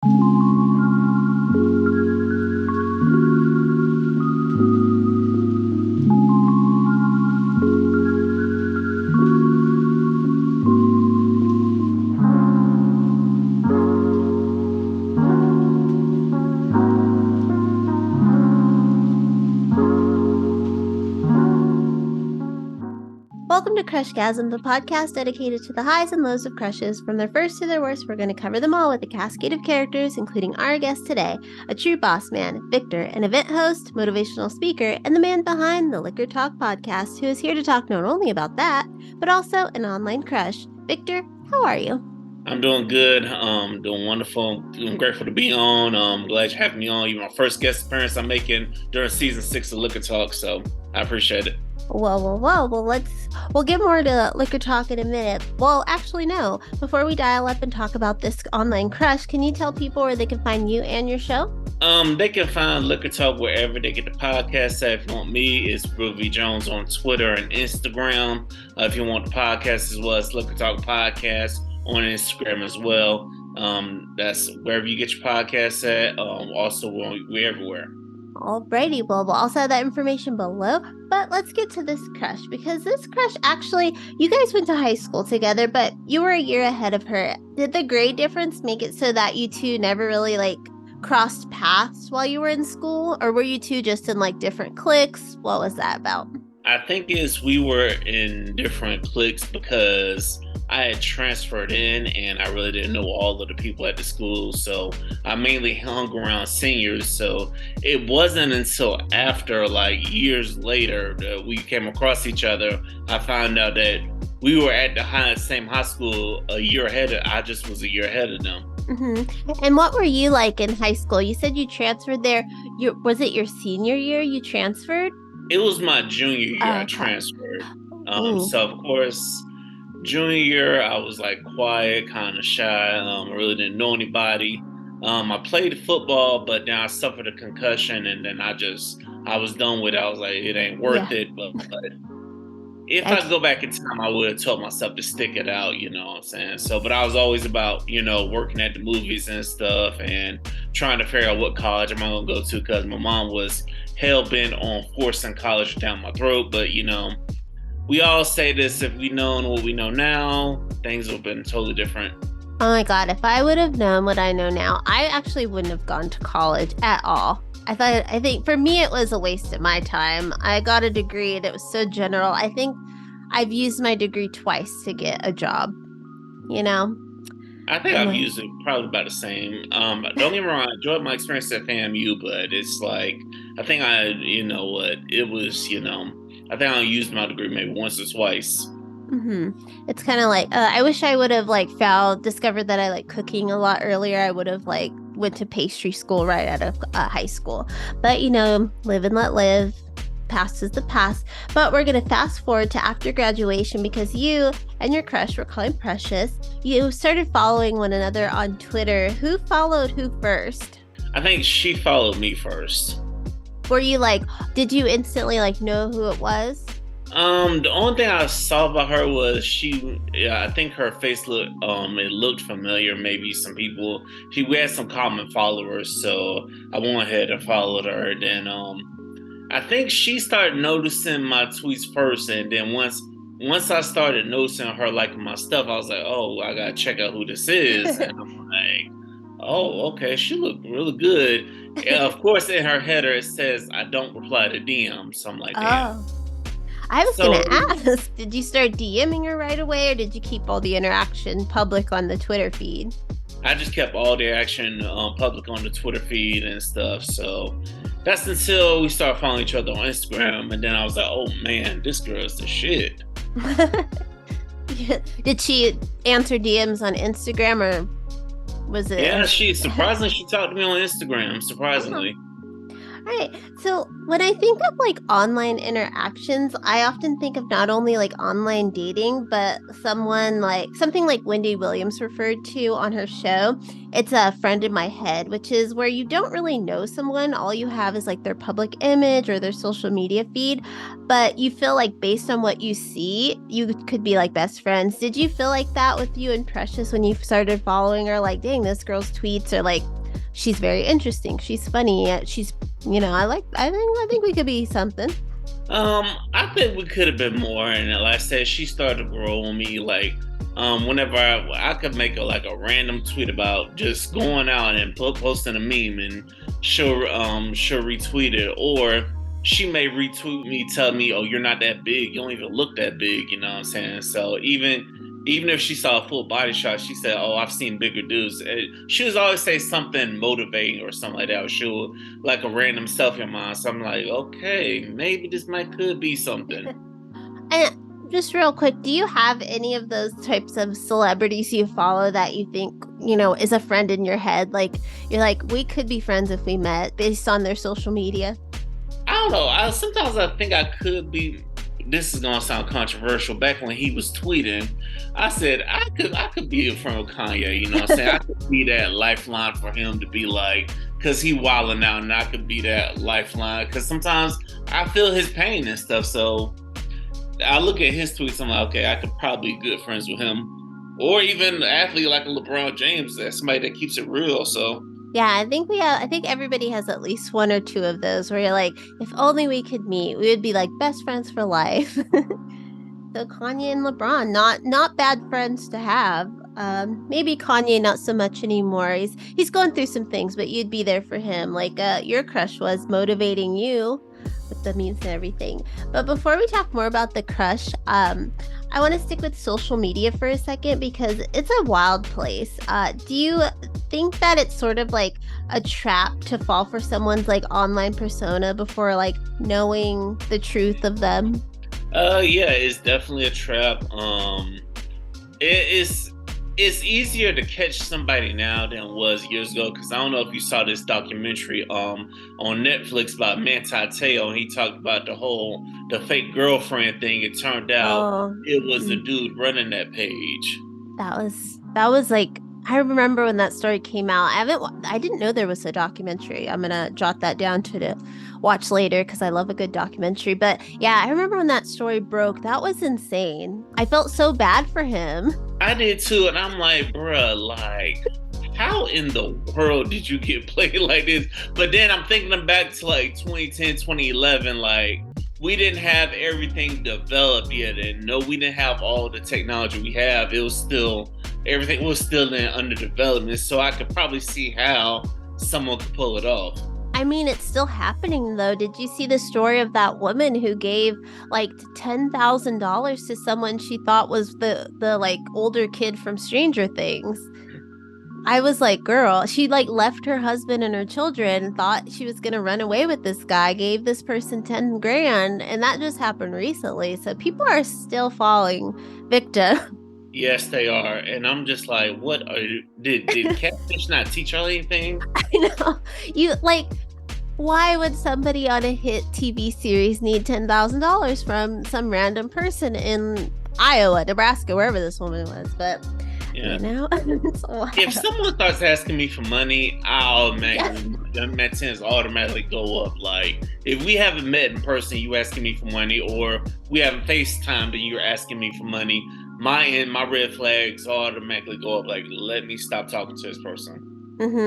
Welcome to Crushgasm, the podcast dedicated to the highs and lows of crushes. From their first to their worst, we're going to cover them all with a cascade of characters, including our guest today, a true boss man, Victor, an event host, motivational speaker, and the man behind the Liquor Talk podcast, who is here to talk not only about that, but also an online crush. Victor, how are you? I'm doing good. Doing wonderful. I'm grateful to be on. Glad you having me on. You're my first guest appearance I'm making during season 6 of Liquor Talk, so I appreciate it. Well, we'll get more to Liquor Talk in a minute. Well, actually, no. Before we dial up and talk about this online crush, can you tell people where they can find you and your show? They can find Liquor Talk wherever they get the podcast at. If you want me, it's Groovy Jones on Twitter and Instagram. If you want the podcast as well, it's Liquor Talk Podcast on Instagram as well. That's wherever you get your podcasts at. Also, we're everywhere. Alrighty, well, we'll also have that information below, but let's get to this crush, because this crush, actually, you guys went to high school together, but you were a year ahead of her. Did the grade difference make it so that you two never really, crossed paths while you were in school, or were you two just in, different cliques? What was that about? I think we were in different cliques because I had transferred in and I really didn't know all of the people at the school. So I mainly hung around seniors. So it wasn't until after years later that we came across each other, I found out that we were at the same high school a year ahead. I just was a year ahead of them. Mm-hmm. And what were you like in high school? You said you transferred there. Was it your senior year you transferred? It was my junior year I transferred. So, of course, junior year, I was quiet, kind of shy. I really didn't know anybody. I played football, but then I suffered a concussion, and then I was done with it. I was like, it ain't worth it. But if I could go back in time, I would have told myself to stick it out, you know what I'm saying? So, but I was always about, working at the movies and stuff and trying to figure out what college am I going to go to, because my mom was hell-bent on forcing college down my throat. But, we all say this, if we'd known what we know now, things would have been totally different. Oh my God, if I would have known what I know now, I actually wouldn't have gone to college at all. I think for me, it was a waste of my time. I got a degree and it was so general. I think I've used my degree twice to get a job, I think I've used it probably about the same. Don't get me wrong, I enjoyed my experience at FAMU, but it's I think I think I used my degree maybe once or twice. Mm-hmm. It's kind of I wish I would have discovered that I like cooking a lot earlier. I would have went to pastry school right out of high school. But live and let live. Past is the past. But we're gonna fast forward to after graduation, because you and your crush, we're calling Precious, you started following one another on Twitter. Who followed who first? I think she followed me first. Were you did you instantly know who it was? The only thing I saw about her was I think her face it looked familiar. Maybe we had some common followers, so I went ahead and followed her. Then I think she started noticing my tweets first, and then once I started noticing her liking my stuff, I was like, oh, I gotta check out who this is. And I'm like, oh, okay, she looked really good. Of course, in her header it says I don't reply to DMs, so I'm like, damn. Oh. I was going to ask, did you start DMing her right away, or did you keep all the interaction public on the Twitter feed? I just kept all the action public on the Twitter feed and stuff. So that's until we started following each other on Instagram. And then I was like, oh, man, this girl is the shit. Did she answer DMs on Instagram, or was it? Yeah, she talked to me on Instagram, surprisingly. All Right. So when I think of like online interactions, I often think of not only like online dating, but someone like something like Wendy Williams referred to on her show. It's a friend in my head, which is where you don't really know someone. All you have is like their public image or their social media feed, but you feel like based on what you see, you could be like best friends. Did you feel like that with you and Precious when you started following her? Like, dang, this girl's tweets are like she's very interesting. She's funny. She's I think we could be something. I think we could have been more, and like I said, she started to grow on me. Like, whenever I could make a random tweet about just going out and posting a meme, and she'll retweet it, or she may retweet me, tell me, "Oh, you're not that big. You don't even look that big." You know what I'm saying? So even if she saw a full body shot, she said, "Oh, I've seen bigger dudes." She was always say something motivating or something like that. Or she'll like a random selfie of mine. So I'm like, okay, maybe this might could be something. And just real quick, do you have any of those types of celebrities you follow that you think, is a friend in your head? Like you're like, we could be friends if we met based on their social media? I don't know. Sometimes I think I could be. This is gonna sound controversial. Back when he was tweeting, I said I could be a friend with Kanye. You know what I'm saying? I could be that lifeline for him to be like, cause he wilding out, and I could be that lifeline. Cause sometimes I feel his pain and stuff. So I look at his tweets. I'm like, okay, I could probably be good friends with him, or even an athlete like a LeBron James. That's somebody that keeps it real. So Yeah, I think everybody has at least one or two of those where you're like, if only we could meet, we would be like best friends for life. So Kanye and LeBron, not bad friends to have. Maybe Kanye not so much anymore. He's going through some things, but you'd be there for him, like your crush was motivating you with the memes and everything. But before we talk more about the crush, I want to stick with social media for a second because it's a wild place. Do you think that it's sort of like a trap to fall for someone's like online persona before like knowing the truth of them? Yeah, it's definitely a trap. It's easier to catch somebody now than it was years ago, because I don't know if you saw this documentary on Netflix about Manti Te'o, and he talked about the fake girlfriend thing. It turned out Oh, it was the dude running that page. that was like I remember when that story came out. I didn't know there was a documentary. I'm gonna jot that down to watch later because I love a good documentary. But yeah, I remember when that story broke. That was insane. I felt so bad for him. I did too, and I'm like, bruh, like, how in the world did you get played like this? But then I'm thinking back to like 2010, 2011, like, we didn't have everything developed yet, and no, we didn't have all the technology we have. It was still everything was still in under development, so I could probably see how someone could pull it off. I mean, it's still happening though. Did you see the story of that woman who gave like $10,000 to someone she thought was the like older kid from Stranger Things? I was like, girl, she like left her husband and her children and thought she was gonna run away with this guy, gave this person 10 grand, and that just happened recently. So people are still falling victim. Yes, they are, and I'm just like, what are you? Did Catfish not teach her anything? I know. You like why would somebody on a hit TV series need $10,000 from some random person in Iowa, Nebraska, wherever this woman was? But Yeah. it's If someone starts asking me for money, I automatically my tends automatically go up. Like, if we haven't met in person, you asking me for money, or we haven't FaceTimed and you're asking me for money, my red flags automatically go up. Like, let me stop talking to this person.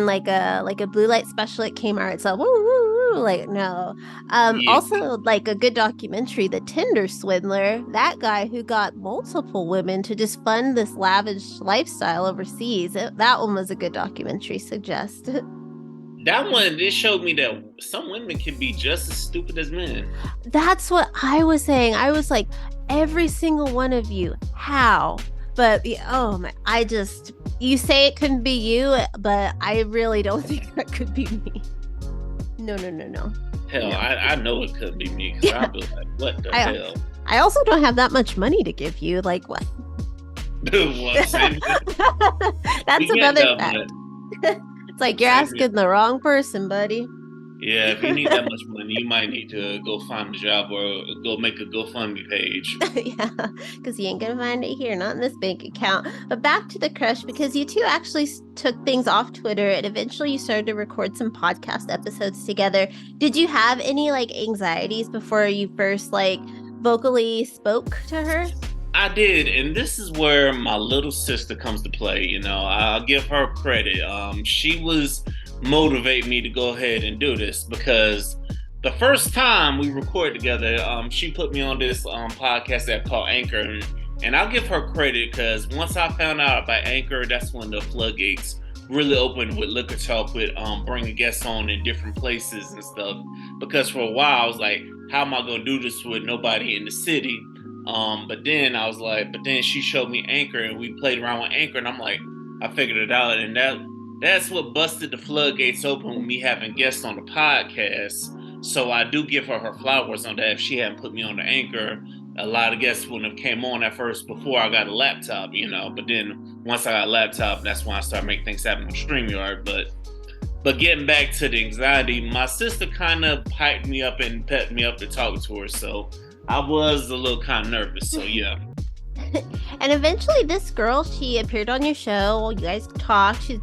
like a blue light special at Kmart. So woo, woo, woo, like no. Yeah, Also like a good documentary, The Tinder Swindler. That guy who got multiple women to just fund this lavish lifestyle overseas. That one was a good documentary. Suggest. that one, it showed me that some women can be just as stupid as men. That's what I was saying. I was like, every single one of you, how? But oh my, you say it couldn't be you, but I really don't think that could be me. No, no, no, no. Hell, No. I know it couldn't be me, because I'd be like, what the hell? I also don't have that much money to give you. Like what? What, same- That's we get another that fact. much. It's like you're Same here. asking the wrong person, buddy. Yeah, if you need that much money, you might need to go find a job or go make a GoFundMe page. Yeah, because you ain't gonna find it here, not in this bank account. But back to the crush, because you two actually took things off Twitter and eventually you started to record some podcast episodes together. Did you have any like anxieties before you first like vocally spoke to her? I did, and this is where my little sister comes to play. I'll give her credit. She was motivate me to go ahead and do this because the first time we recorded together, she put me on this podcast app called Anchor, and I'll give her credit because once I found out about Anchor, that's when the floodgates really opened with Liquor Talk, with bringing guests on in different places and stuff. Because for a while, I was like, how am I gonna do this with nobody in the city? But then she showed me Anchor and we played around with Anchor, and I'm like, I figured it out, and that's what busted the floodgates open with me having guests on the podcast. So I do give her flowers on that. If she hadn't put me on the Anchor, a lot of guests wouldn't have came on at first before I got a laptop, But then once I got a laptop, that's when I started making things happen on StreamYard. But getting back to the anxiety, my sister kind of hyped me up and pepped me up to talk to her. So I was a little kind of nervous. So yeah. And eventually this girl, she appeared on your show. You guys talked. She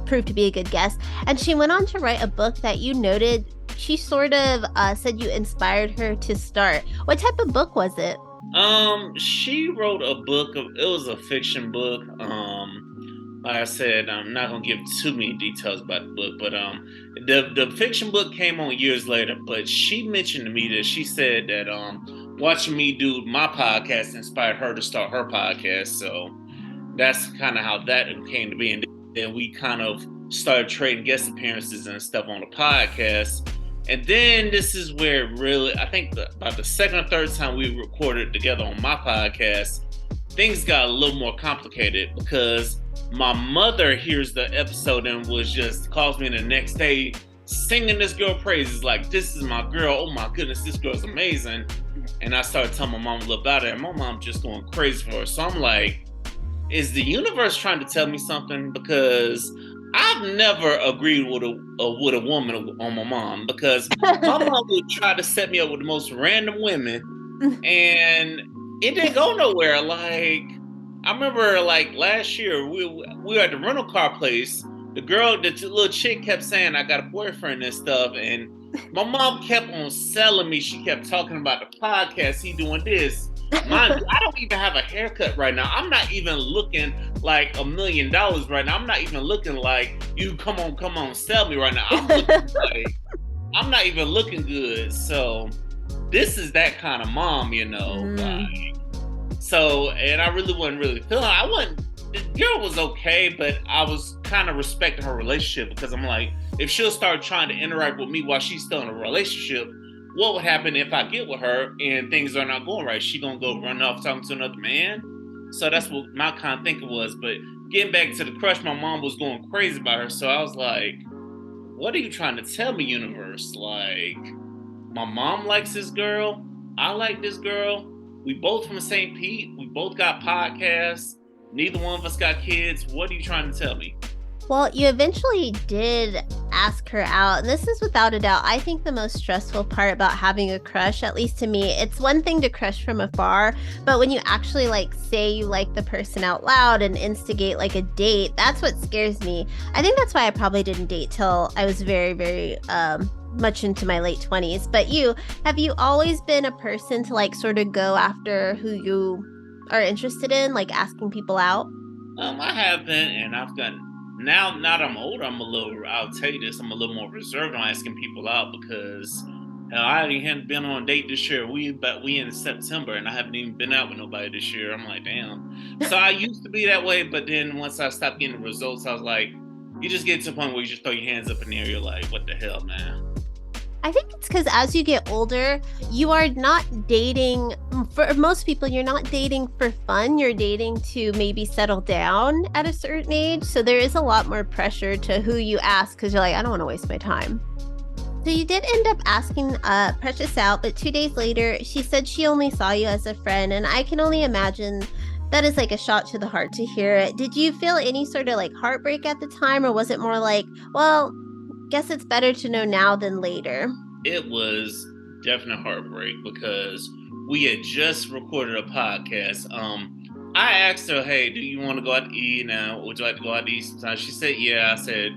proved to be a good guest. And she went on to write a book that you noted she sort of said you inspired her to start. What type of book was it? She wrote a book. It was a fiction book. Like I said, I'm not gonna give too many details about the book, but the fiction book came on years later. But she mentioned to me that she said that watching me do my podcast inspired her to start her podcast. So that's kind of how that came to be, and then we kind of started trading guest appearances and stuff on the podcast. And then this is where really, I think about the second or third time we recorded together on my podcast, things got a little more complicated because my mother hears the episode and calls me the next day singing this girl praises, like, this is my girl. Oh my goodness, this girl's amazing. And I started telling my mom a little about it, and my mom just going crazy for her. So I'm like, is the universe trying to tell me something? Because I've never agreed with a woman on my mom, because my mom would try to set me up with the most random women, and it didn't go nowhere. Like, I remember like last year we were at the rental car place. The little chick kept saying I got a boyfriend and stuff, and my mom kept on selling me. She kept talking about the podcast. He doing this. Mind you, I don't even have a haircut right now. I'm not even looking like $1 million right now. I'm not even looking like you come on, sell me right now. I'm looking like I'm not even looking good. So this is that kind of mom, Like, so, and I really wasn't really feeling. The girl was okay, but I was kind of respecting her relationship, because I'm like, if she'll start trying to interact with me while she's still in a relationship, what would happen if I get with her and things are not going right? She gonna go run off talking to another man? So that's what my kind of thinking was. But getting back to the crush, my mom was going crazy about her. So I was like, what are you trying to tell me, universe? Like, my mom likes this girl. I like this girl. We both from the same peat. We both got podcasts. Neither one of us got kids. What are you trying to tell me? Well, you eventually did ask her out. And this is without a doubt, I think, the most stressful part about having a crush, at least to me. It's one thing to crush from afar, but when you actually like say you like the person out loud and instigate like a date, that's what scares me. I think that's why I probably didn't date till I was very, very much into my late 20s. But have you always been a person to like sort of go after who you are interested in, like asking people out? I have been, and I've gotten. Now that I'm older, I'll tell you this, I'm a little more reserved on asking people out, because I haven't been on a date this year. We in September, and I haven't even been out with nobody this year. I'm like, damn. So I used to be that way, but then once I stopped getting the results, I was like, you just get to the point where you just throw your hands up in the air. You're like, what the hell, man? I think it's because as you get older, you are not dating. For most people, you're not dating for fun. You're dating to maybe settle down at a certain age. So there is a lot more pressure to who you ask, because you're like, I don't want to waste my time. So you did end up asking Precious out, but 2 days later, she said she only saw you as a friend. And I can only imagine that is like a shot to the heart to hear it. Did you feel any sort of like heartbreak at the time, or was it more like, well, guess it's better to know now than later. It was definite heartbreak because we had just recorded a podcast. I asked her, "Hey, do you want to go out to eat now? Would you like to go out to eat sometime?" She said, "Yeah." I said,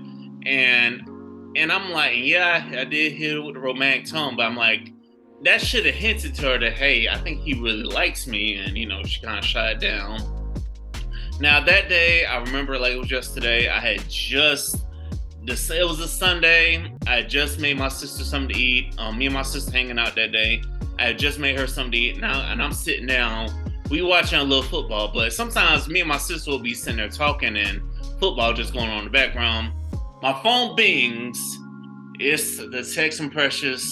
and and I'm like, "Yeah, I did hit it with the romantic tone," but I'm like, that should have hinted to her that, hey, I think he really likes me, and she kind of shot it down. Now that day, I remember like it was yesterday. I had just it was a Sunday. I had just made my sister something to eat. Me and my sister hanging out that day. I had just made her something to eat. Now, and I'm sitting down. We watching a little football, but sometimes me and my sister will be sitting there talking and football just going on in the background. My phone bings. It's the text from Precious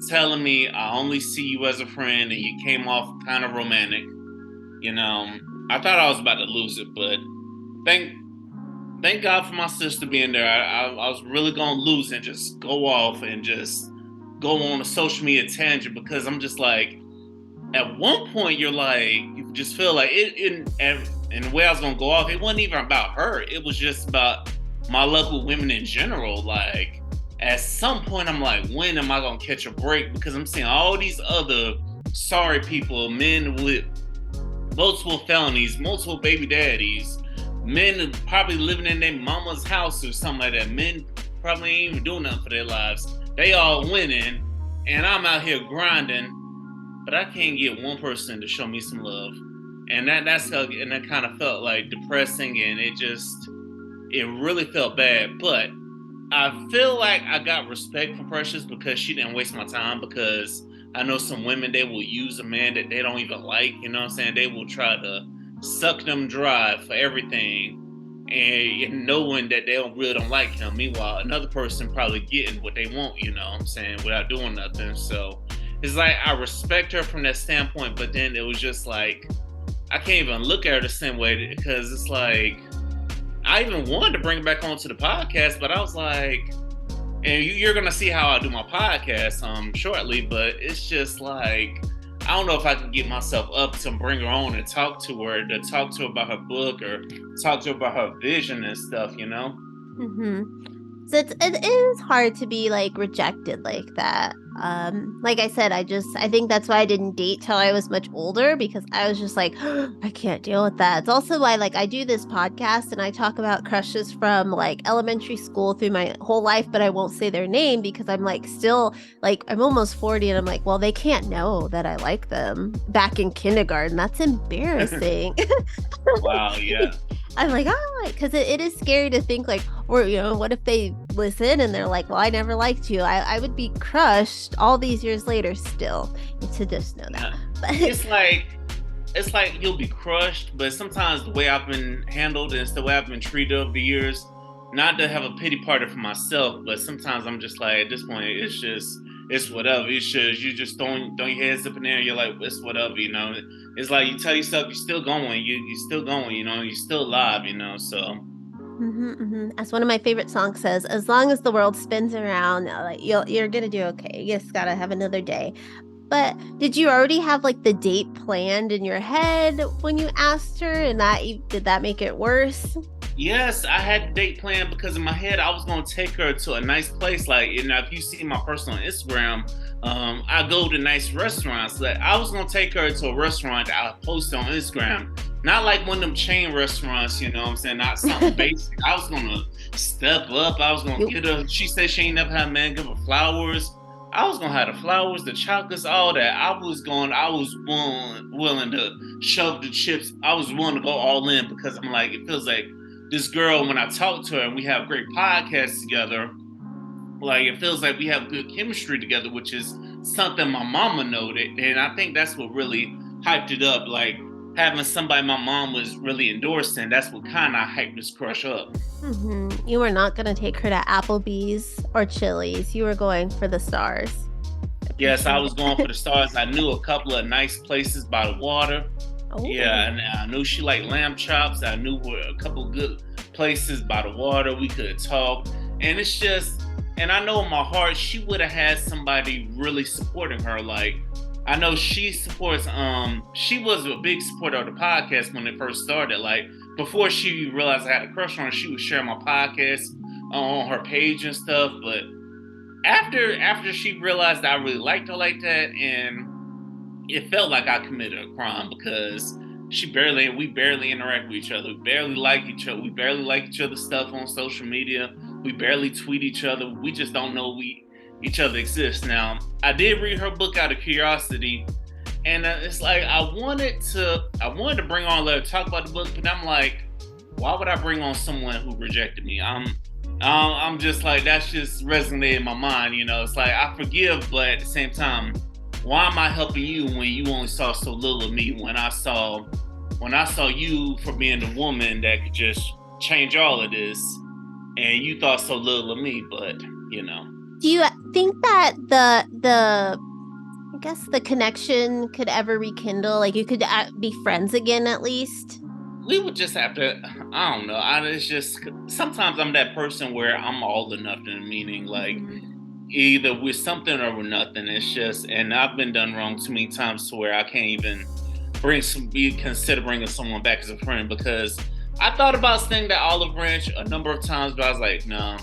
telling me I only see you as a friend and you came off kind of romantic. I thought I was about to lose it, but thank thank God for my sister being there. I was really gonna lose and just go off and just go on a social media tangent because I'm just like, at one point you're like, you just feel like and the way I was gonna go off, it wasn't even about her. It was just about my luck with women in general. Like, at some point I'm like, when am I gonna catch a break? Because I'm seeing all these other sorry people, men with multiple felonies, multiple baby daddies, men probably living in their mama's house or something like that. Men probably ain't even doing nothing for their lives. They all winning, and I'm out here grinding, but I can't get one person to show me some love. And that kind of felt like depressing, and it really felt bad. But I feel like I got respect for Precious because she didn't waste my time, because I know some women, they will use a man that they don't even like, you know what I'm saying? They will try to suck them dry for everything, and knowing that really don't like him. Meanwhile, another person probably getting what they want, you know what I'm saying, without doing nothing. So it's like, I respect her from that standpoint, but then it was just like, I can't even look at her the same way, because it's like, I even wanted to bring it back onto the podcast, but I was like, and you're gonna see how I do my podcast shortly, but it's just like, I don't know if I can get myself up to bring her on and talk to her about her book or talk to her about her vision and stuff, Mm-hmm. So it is hard to be like rejected like that. Like I said, I think that's why I didn't date till I was much older, because I was just like, I can't deal with that. It's also why like I do this podcast and I talk about crushes from like elementary school through my whole life, but I won't say their name because I'm like still like, I'm almost 40 and I'm like, well, they can't know that I like them back in kindergarten. That's embarrassing. Wow, yeah. I'm like, because it is scary to think like, or, what if they listen and they're like, well, I never liked you. I would be crushed all these years later still to just know that. But it's like you'll be crushed, but sometimes the way I've been handled and it's the way I've been treated over the years, not to have a pity party for myself, but sometimes I'm just like, at this point, it's whatever. You just throwing your heads up in there. You're like, it's whatever, It's like you tell yourself you're still going. You're still going. You're still alive. So. Mm-hmm, mm-hmm. As one of my favorite songs says, as long as the world spins around, like you're gonna do okay. You just gotta have another day. But did you already have like the date planned in your head when you asked her, and did that make it worse? Yes, I had the date planned because in my head I was gonna take her to a nice place. Like, if you see my personal Instagram, I go to nice restaurants. Like, I was gonna take her to a restaurant that I post on Instagram, not like one of them chain restaurants. You know what I'm saying? Not something basic. I was gonna step up. I was gonna get her. She said she ain't never had a man give her flowers. I was gonna have the flowers, the chocolates, all that. I was willing to shove the chips. I was willing to go all in, because I'm like, it feels like this girl, when I talk to her and we have great podcasts together, like, it feels like we have good chemistry together, which is something my mama noted. And I think that's what really hyped it up. Like, having somebody my mom was really endorsing, that's what kind of hyped this crush up. Mm-hmm. You were not going to take her to Applebee's or Chili's. You were going for the stars. Yes, I was going for the stars. I knew a couple of nice places by the water. Oh. Yeah, and I knew she liked lamb chops. I knew a couple good places by the water. We could talk. And it's just, and I know in my heart, she would have had somebody really supporting her. Like, I know she supports, she was a big supporter of the podcast when it first started. Like, before she realized I had a crush on her, she would share my podcast on her page and stuff. But after she realized I really liked her like that, and it felt like I committed a crime because we barely interact with each other. We barely like each other. We barely like each other's stuff on social media. We barely tweet each other. We just don't know each other exists. Now, I did read her book out of curiosity, and it's like I wanted to bring on, let her talk about the book, but I'm like, why would I bring on someone who rejected me? I'm just like, that's just resonated in my mind. It's like I forgive, but at the same time, why am I helping you when you only saw so little of me? When I saw you for being the woman that could just change all of this, and you thought so little of me. But do you think that I guess the connection could ever rekindle? Like you could be friends again at least? We would just have to. I don't know. It's just sometimes I'm that person where I'm all or nothing, meaning like either we're something or we're nothing. It's just, and I've been done wrong too many times to where I can't even consider bringing someone back as a friend, because I thought about sending that olive branch a number of times, but I was like, no,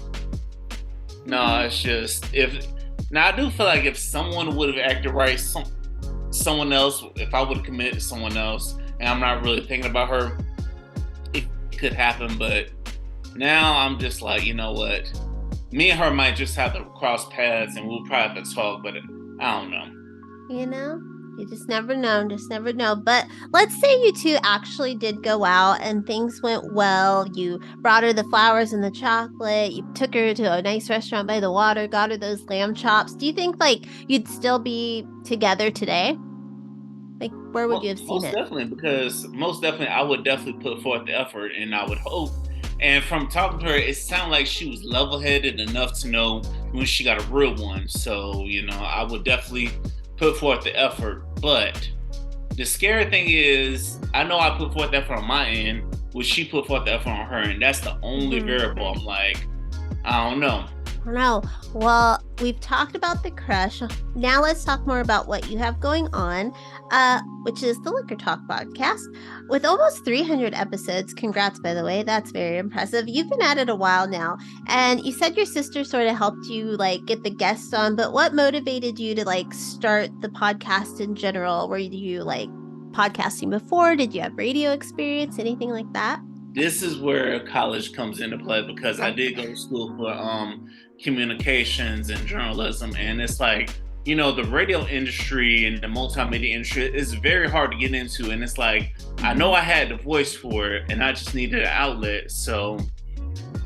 it's just now I do feel like if someone would have acted right, someone else, if I would have committed to someone else, and I'm not really thinking about her, it could happen. But now I'm just like, you know what? Me and her might just have to cross paths, and we'll probably have to talk, but I don't know. You just never know. But let's say you two actually did go out and things went well. You brought her the flowers and the chocolate. You took her to a nice restaurant by the water, got her those lamb chops. Do you think like you'd still be together today? Like, where would you have seen it? Most definitely, I would definitely put forth the effort, and I would hope. And from talking to her, it sounded like she was level-headed enough to know when she got a real one. So, I would definitely put forth the effort. But the scary thing is, I know I put forth the effort on my end. Would she put forth the effort on her? And that's the only variable. I'm like, I don't know. Well, we've talked about the crush. Now let's talk more about what you have going on, which is the Liquor Talk podcast. With almost 300 episodes, congrats, by the way, that's very impressive. You've been at it a while now, and you said your sister sort of helped you like get the guests on, but what motivated you to like start the podcast in general? Were you like podcasting before? Did you have radio experience, anything like that? This is where college comes into play, because I did go to school for communications and journalism, and it's like, the radio industry and the multimedia industry is very hard to get into, and it's like, I know I had the voice for it, and I just needed an outlet. So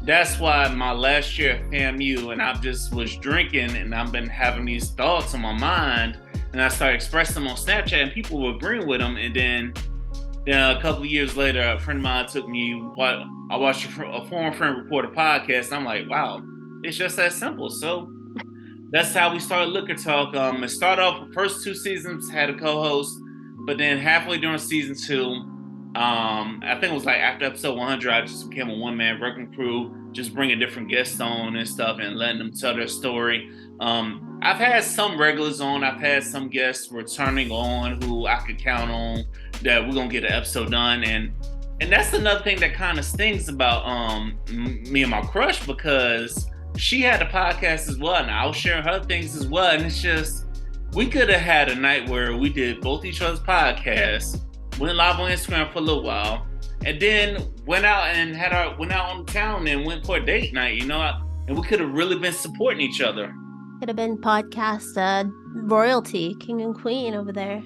that's why my last year at FAMU, and I just was drinking, and I've been having these thoughts on my mind, and I started expressing them on Snapchat, and people were agreeing with them. And then a couple of years later, a friend of mine took me. I watched a former friend record a podcast, and I'm like, wow, it's just that simple. So that's how we started Liquor Talk. It started off the first 2 seasons had a co-host, but then halfway during season 2, I think it was like after episode 100, I just became a one-man wrecking crew, just bringing different guests on and stuff and letting them tell their story. I've had some regulars on. I've had some guests returning on who I could count on that we're gonna get an episode done, and that's another thing that kind of stings about me and my crush, because she had a podcast as well, and I was sharing her things as well, and it's just, we could have had a night where we did both each other's podcasts, went live on Instagram for a little while, and then went out on town and went for a date night, and we could have really been supporting each other. Could have been podcast royalty, king and queen over there.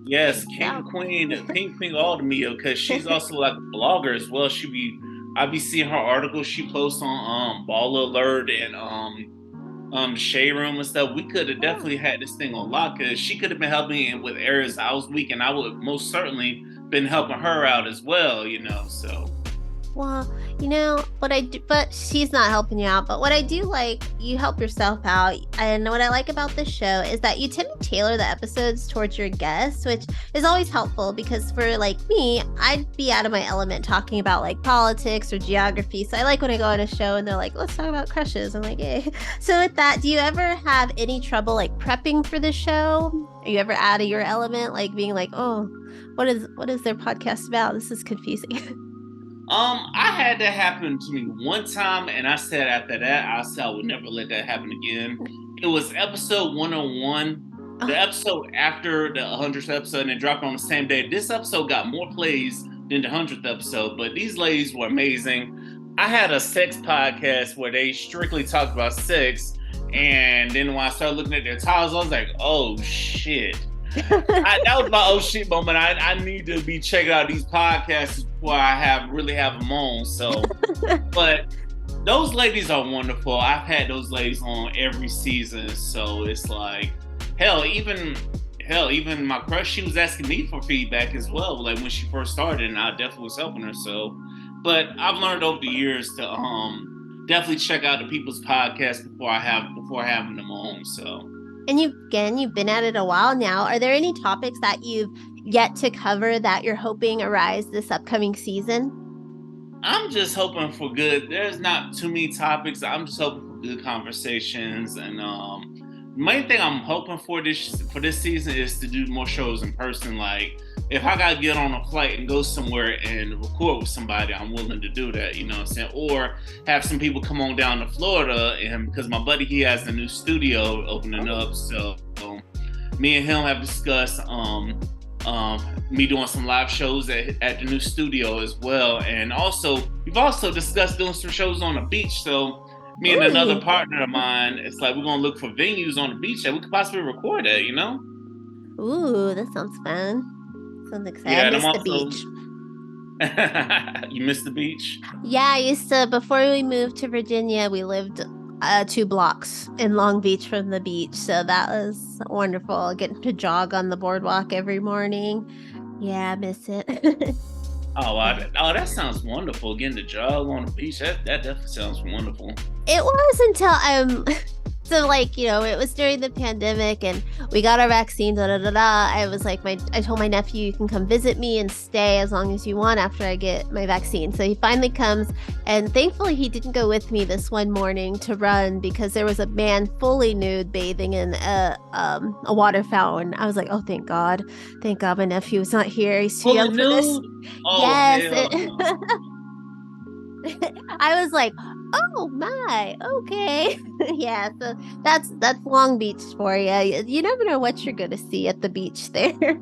Yes, king and queen, all to me, because she's also like a blogger as well. I be seeing her articles she posts on Ball Alert and Shade Room and stuff. We could have definitely had this thing on lock, because she could have been helping me with areas I was weak, and I would most certainly been helping her out as well, so. Well, what I do, but she's not helping you out. But what I do like, you help yourself out. And what I like about this show is that you tend to tailor the episodes towards your guests, which is always helpful, because for like me, I'd be out of my element talking about like politics or geography. So I like when I go on a show and they're like, let's talk about crushes. I'm like, hey. So with that, do you ever have any trouble like prepping for the show? Are you ever out of your element, like being like, oh, what is their podcast about? This is confusing. I had that happen to me one time, and I said after that, I said I would never let that happen again. It was episode 101, the episode after the 100th episode, and it dropped on the same day. This episode got more plays than the 100th episode, but these ladies were amazing. I had a sex podcast where they strictly talked about sex, and then when I started looking at their titles, I was like, oh shit. That was my oh shit moment. I need to be checking out these podcasts before I really have them on. So, but those ladies are wonderful. I've had those ladies on every season, so it's like even my crush, she was asking me for feedback as well. Like when she first started, and I definitely was helping her. So, but I've learned over the years to definitely check out the people's podcasts before having them on. So. And you've been at it a while now. Are there any topics that you've yet to cover that you're hoping arise this upcoming season? I'm just hoping for good. There's not too many topics. I'm just hoping for good conversations. And the main thing I'm hoping for this season is to do more shows in person. Like if I gotta get on a flight and go somewhere and record with somebody, I'm willing to do that, you know what I'm saying? Or have some people come on down to Florida, and because my buddy, he has a new studio opening up, so me and him have discussed me doing some live shows at the new studio as well. And also, we've also discussed doing some shows on the beach, so me and another partner of mine, it's like we're gonna look for venues on the beach that we could possibly record at, you know? Ooh, that sounds fun. Sounds exciting. Yeah, I miss the beach. You miss the beach? Yeah, I used to, before we moved to Virginia, we lived 2 blocks in Long Beach from the beach. So that was wonderful, getting to jog on the boardwalk every morning. Yeah, I miss it. That sounds wonderful. Getting to jog on the beach, that definitely sounds wonderful. It was until so like, you know, it was during the pandemic and we got our vaccine, I was like, I told my nephew, you can come visit me and stay as long as you want after I get my vaccine. So he finally comes, and thankfully he didn't go with me this one morning to run because there was a man fully nude bathing in a water fountain. I was like, oh, thank God my nephew was not here. He's too young for this. Oh, yes. I was like, oh my, okay. Yeah, so that's Long Beach for you. You never know what you're gonna see at the beach there.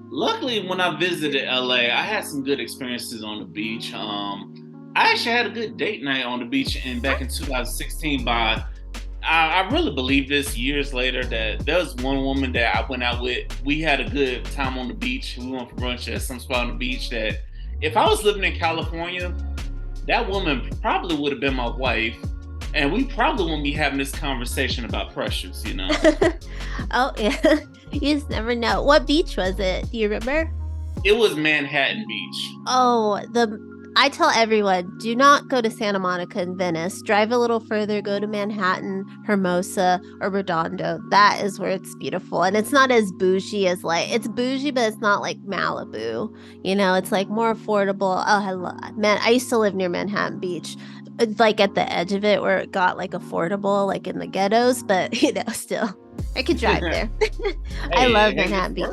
Luckily, when I visited LA, I had some good experiences on the beach. I actually had a good date night on the beach back in 2016. I really believe this years later that there was one woman that I went out with. We had a good time on the beach. We went for brunch at some spot on the beach that if I was living in California, that woman probably would have been my wife, and we probably wouldn't be having this conversation about pressures, you know? Oh, yeah. You just never know. What beach was it? Do you remember? It was Manhattan Beach. Oh, I tell everyone, do not go to Santa Monica and Venice. Drive a little further, go to Manhattan, Hermosa, or Redondo. That is where it's beautiful. And it's not as bougie as it's bougie, but it's not like Malibu. You know, it's like more affordable. Oh, I used to live near Manhattan Beach. It's like at the edge of it where it got like affordable, like in the ghettos, but you know, still. I could drive there. I love Manhattan Beach.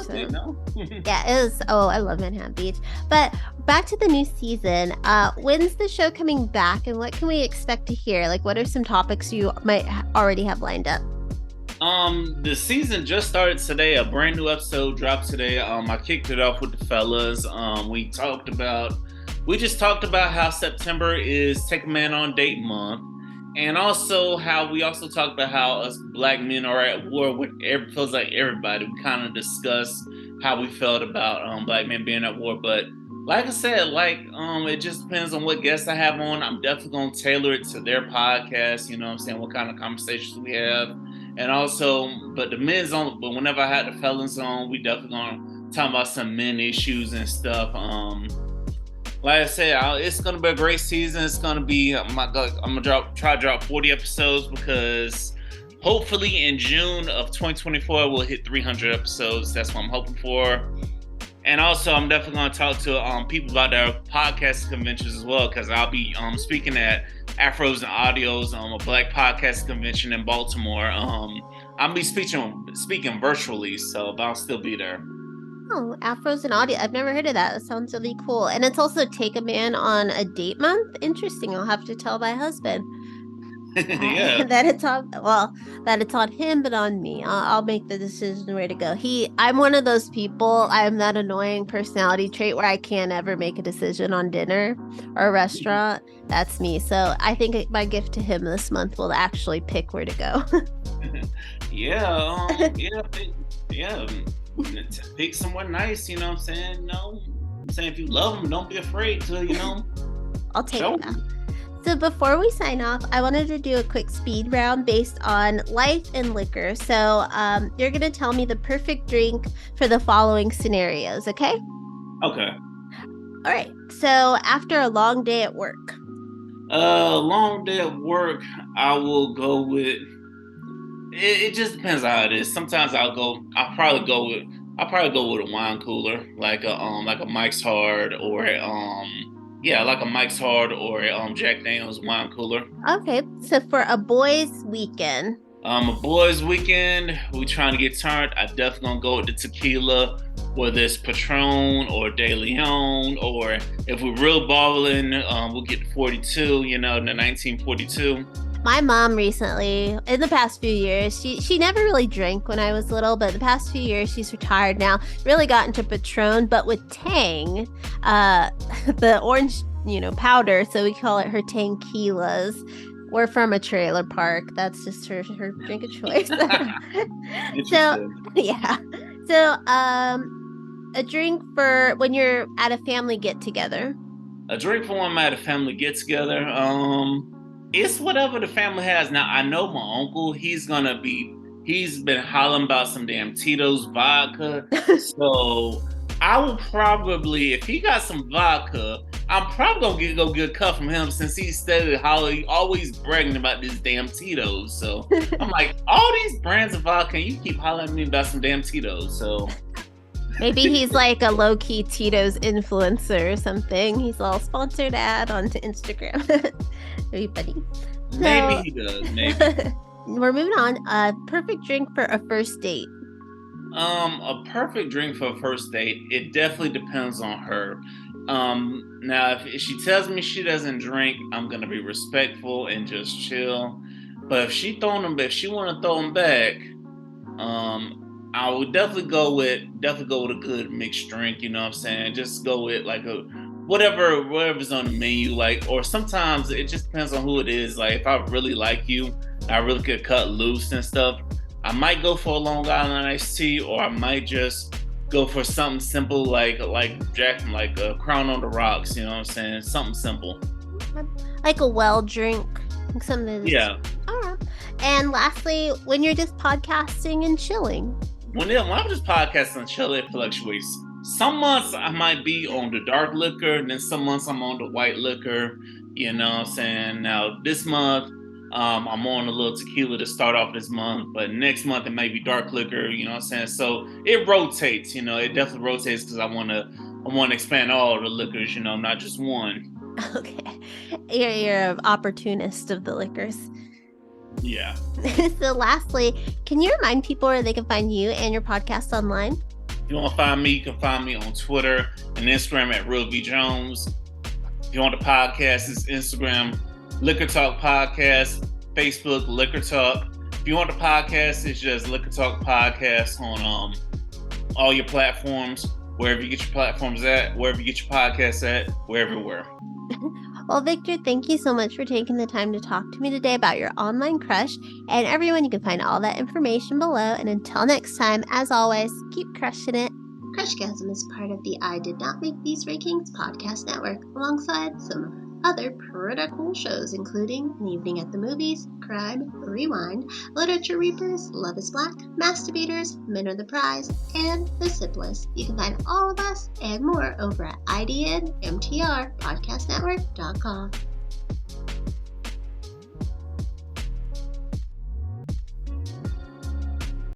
Yeah, it was. Oh, I love Manhattan Beach. But back to the new season. When's the show coming back, and what can we expect to hear? Like, what are some topics you might already have lined up? The season just started today. A brand new episode dropped today. I kicked it off with the fellas. We just talked about how September is Take a Man on Date Month. And also how we also talked about how us Black men are at war with feels like everybody. We kind of discussed how we felt about Black men being at war. But like I said, it just depends on what guests I have on. I'm definitely going to tailor it to their podcast. You know what I'm saying? What kind of conversations we have. And also, but the men's on, but whenever I had the fellas on, we definitely going to talk about some men issues and stuff. Like I said, it's gonna be a great season. It's gonna be I'm gonna try to drop 40 episodes because hopefully in June of 2024 we'll hit 300 episodes. That's what I'm hoping for. And also, I'm definitely gonna talk to people about their podcast conventions as well because I'll be speaking at Afros and Audios, a Black podcast convention in Baltimore. I'll be speaking virtually, but I'll still be there. Oh, afros and audio. I've never heard of that. That sounds really cool. And it's also take a man on a date month. Interesting. I'll have to tell my husband Yeah. that it's on him, but on me. I'll make the decision where to go. I'm one of those people. I'm that annoying personality trait where I can't ever make a decision on dinner or a restaurant. That's me. So I think my gift to him this month will actually pick where to go. Yeah, yeah. Pick someone nice, you know what I'm saying? No, I'm saying if you love them, don't be afraid to, I'll take show that. them. So before we sign off, I wanted to do a quick speed round based on life and liquor. So you're going to tell me the perfect drink for the following scenarios, okay? Okay. All right. So after a long day at work. Long day at work, I will go with. It just depends on how it is. Sometimes I'll probably go with. I'll probably go with a wine cooler, like a Mike's Hard or like a Mike's Hard or a Jack Daniel's wine cooler. Okay. So for a boys' weekend. A boys' weekend, we trying to get turned. I definitely gonna go with the tequila, whether it's Patron or De Leon, or if we're real balling, we'll get the 42. The 1942. My mom recently, in the past few years, she never really drank when I was little, but the past few years she's retired now, really got into Patron, but with Tang, the orange, powder, so we call it her Tanquilas. We're from a trailer park. That's just her drink of choice. So, yeah. So, a drink for when you're at a family get together. A drink for when I'm at a family get together. It's whatever the family has. Now, I know my uncle, he's been hollering about some damn Tito's vodka. So I will probably, if he got some vodka, I'm probably gonna go get a cup from him since he's steady hollering, always bragging about this damn Tito's. So I'm like, all these brands of vodka, you keep hollering at me about some damn Tito's. So maybe he's like a low-key Tito's influencer or something. He's all sponsored ad on Instagram. Very funny. Maybe he does. Maybe. We're moving on. A perfect drink for a first date. A perfect drink for a first date. It definitely depends on her. Now if she tells me she doesn't drink, I'm gonna be respectful and just chill. But if she want to throw them back, I would definitely go with a good mixed drink. You know what I'm saying? Just go with like a whatever's on the menu. Like, or sometimes it just depends on who it is. Like, if I really like you, I really could cut loose and stuff, I might go for a Long Island iced tea, or I might just go for something simple like a Crown on the Rocks. You know what I'm saying? Something simple. Like a well drink. Something. Yeah. All right. And lastly, when you're just podcasting and chilling. When I'm just podcasting and chilling, it fluctuates. Some months I might be on the dark liquor, and then some months I'm on the white liquor. You know what I'm saying? Now this month, I'm on a little tequila to start off this month, but next month it may be dark liquor. You know what I'm saying? So it rotates. It definitely rotates because I want to expand all the liquors. Not just one. Okay, you're an opportunist of the liquors. Yeah. So lastly, can you remind people where they can find you and your podcast online? If you want to find me, you can find me on Twitter and Instagram at Real V Jones. If you want the podcast, it's Instagram, Liquor Talk Podcast, Facebook, Liquor Talk. If you want the podcast, it's just Liquor Talk Podcast on all your platforms, wherever you get your platforms at, wherever you get your podcasts at, we're everywhere. Well, Victor, thank you so much for taking the time to talk to me today about your online crush. And everyone, you can find all that information below. And until next time, as always, keep crushing it. Crushgasm is part of the I Did Not Make These Rankings podcast network, alongside some other pretty cool shows, including An Evening at the Movies, Crime, Rewind, Literature Reapers, Love is Black, Masturbators, Men Are the Prize, and The Sip List. You can find all of us and more over at idnmtrpodcastnetwork.com.